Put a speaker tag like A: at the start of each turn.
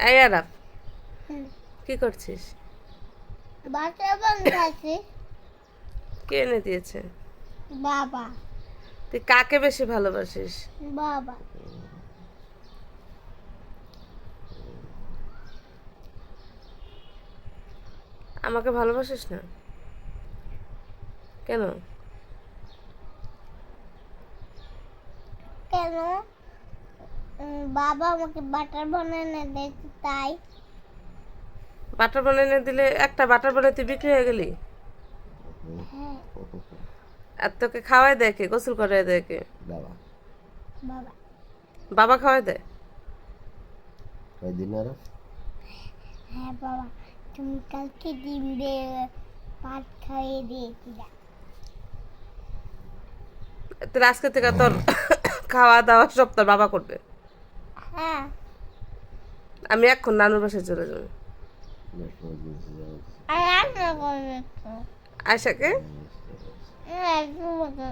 A: এই আরাফ, কি করছিস?
B: বাচ্চা বানাচ্ছি।
A: কে এনে দিয়েছে?
B: বাবা।
A: তুই কাকে বেশি ভালোবাসিস?
B: বাবা।
A: আমাকে ভালোবাসিস না কেন?
B: কেন? বাবা আমাকে বাটার বানায় দিয়েছে তাই।
A: বাটার বান এনে দিলে একটা বাটার বানাই তুই বিক্রি হয়ে গেলি?
B: হ্যাঁ।
A: আর তোকে খাওয়াই দেয় কে? গোসল করাই দেয় কে?
C: বাবা
B: বাবা।
A: বাবা খাওয়াই দেয়?
C: কয়দিন আর
B: হ্যাঁ বাবা, তুমি কালকে ডিম দিয়ে ভাত খাইয়ে দিয়েছিলে।
A: তোর আজকে থেকে তোর খাওয়া দাওয়া সব তোর বাবা করবে।
B: হ্যাঁ।
A: আমি এখন নানুর বাসায় চলে যাবো।
B: আর রান্না করবে তো।
A: আয়সাকে
B: হ্যাঁ, একটু মতো